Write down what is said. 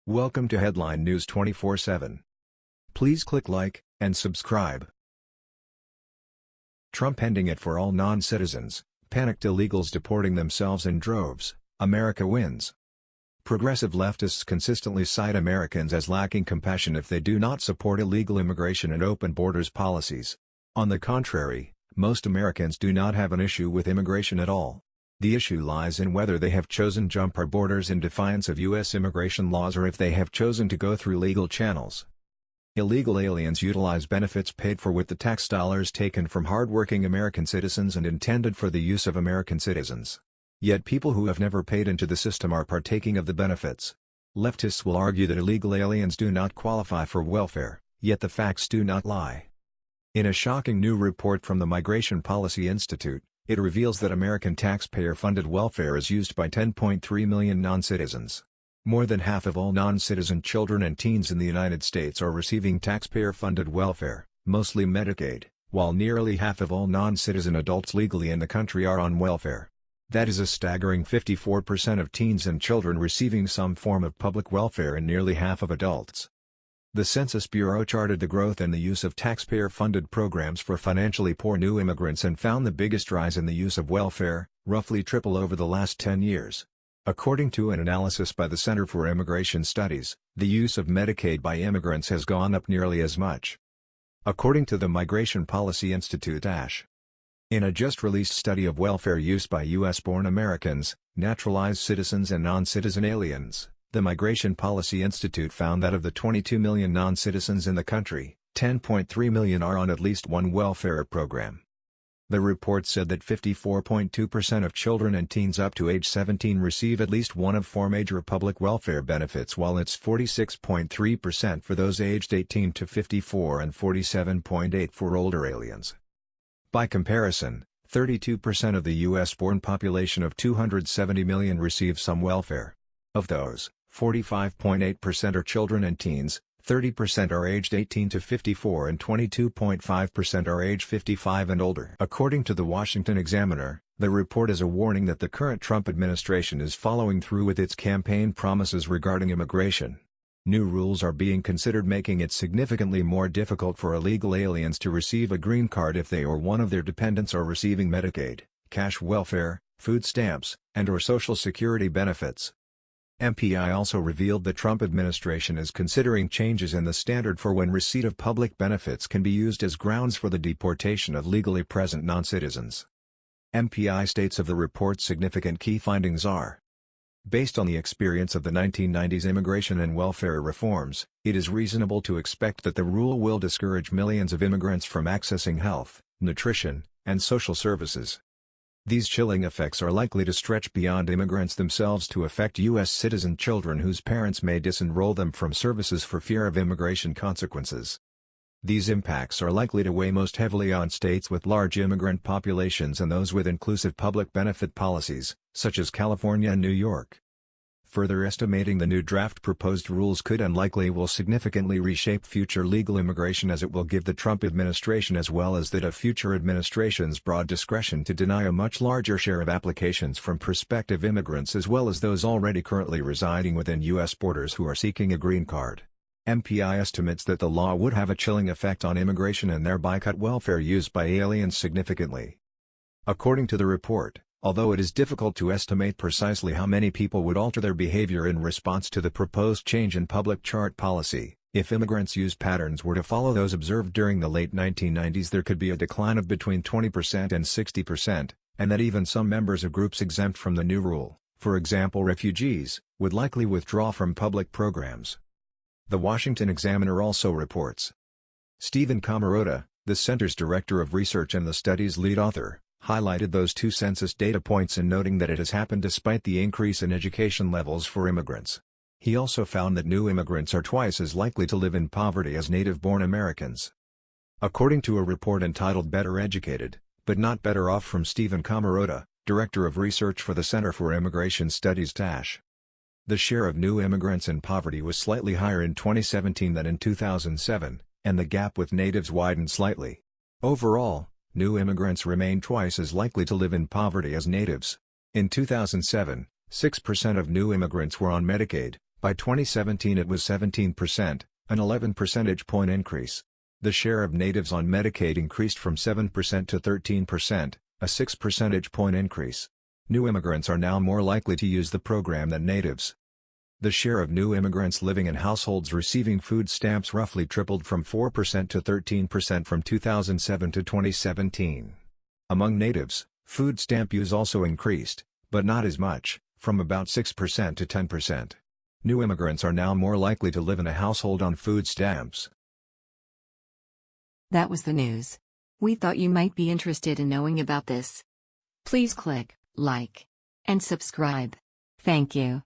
Welcome to Headline News 24/7. Please click like and subscribe. Trump ending it for all non-citizens, panicked illegals deporting themselves in droves, America wins. Progressive leftists consistently cite Americans as lacking compassion if they do not support illegal immigration and open borders policies. On the contrary, most Americans do not have an issue with immigration at all. The issue lies in whether they have chosen to jump our borders in defiance of U.S. immigration laws or if they have chosen to go through legal channels. Illegal aliens utilize benefits paid for with the tax dollars taken from hardworking American citizens and intended for the use of American citizens. Yet people who have never paid into the system are partaking of the benefits. Leftists will argue that illegal aliens do not qualify for welfare, yet the facts do not lie. In a shocking new report from the Migration Policy Institute, it reveals that American taxpayer-funded welfare is used by 10.3 million non-citizens. More than half of all non-citizen children and teens in the United States are receiving taxpayer-funded welfare, mostly Medicaid, while nearly half of all non-citizen adults legally in the country are on welfare. That is a staggering 54% of teens and children receiving some form of public welfare and nearly half of adults. The Census Bureau charted the growth in the use of taxpayer-funded programs for financially poor new immigrants and found the biggest rise in the use of welfare, roughly triple over the last 10 years. According to an analysis by the Center for Immigration Studies, the use of Medicaid by immigrants has gone up nearly as much. According to the Migration Policy Institute in a just-released study of welfare use by U.S.-born Americans, naturalized citizens and non-citizen aliens, the Migration Policy Institute found that of the 22 million non-citizens in the country, 10.3 million are on at least one welfare program. The report said that 54.2% of children and teens up to age 17 receive at least one of four major public welfare benefits, while it's 46.3% for those aged 18 to 54 and 47.8% for older aliens. By comparison, 32% of the U.S.-born population of 270 million receive some welfare. Of those, 45.8% are children and teens, 30% are aged 18 to 54 and 22.5% are age 55 and older. According to the Washington Examiner, the report is a warning that the current Trump administration is following through with its campaign promises regarding immigration. New rules are being considered, making it significantly more difficult for illegal aliens to receive a green card if they or one of their dependents are receiving Medicaid, cash welfare, food stamps, and/or Social Security benefits. MPI also revealed the Trump administration is considering changes in the standard for when receipt of public benefits can be used as grounds for the deportation of legally present non-citizens. MPI states of the report's significant key findings are: based on the experience of the 1990s immigration and welfare reforms, it is reasonable to expect that the rule will discourage millions of immigrants from accessing health, nutrition, and social services. These chilling effects are likely to stretch beyond immigrants themselves to affect U.S. citizen children whose parents may disenroll them from services for fear of immigration consequences. These impacts are likely to weigh most heavily on states with large immigrant populations and those with inclusive public benefit policies, such as California and New York. Further estimating the new draft proposed rules could and likely will significantly reshape future legal immigration, as it will give the Trump administration as well as that of future administrations broad discretion to deny a much larger share of applications from prospective immigrants as well as those already currently residing within U.S. borders who are seeking a green card. MPI estimates that the law would have a chilling effect on immigration and thereby cut welfare used by aliens significantly. According to the report, although it is difficult to estimate precisely how many people would alter their behavior in response to the proposed change in public chart policy, if immigrants' use patterns were to follow those observed during the late 1990s, there could be a decline of between 20% and 60%, and that even some members of groups exempt from the new rule, for example refugees, would likely withdraw from public programs. The Washington Examiner also reports. Stephen Camarota, the center's director of research and the study's lead author, highlighted those two census data points in noting that it has happened despite the increase in education levels for immigrants. He also found that new immigrants are twice as likely to live in poverty as native-born Americans. According to a report entitled Better Educated, but Not Better Off from Stephen Camarota, director of research for the Center for Immigration Studies the share of new immigrants in poverty was slightly higher in 2017 than in 2007, and the gap with natives widened slightly. Overall, new immigrants remain twice as likely to live in poverty as natives. In 2007, 6% of new immigrants were on Medicaid, By 2017 it was 17%, an 11 percentage point increase. The share of natives on Medicaid increased from 7% to 13%, a 6 percentage point increase. New immigrants are now more likely to use the program than natives. The share of new immigrants living in households receiving food stamps roughly tripled from 4% to 13% from 2007 to 2017. Among natives, food stamp use also increased, but not as much, from about 6% to 10%. New immigrants are now more likely to live in a household on food stamps. That was the news. We thought you might be interested in knowing about this. Please click like and subscribe. Thank you.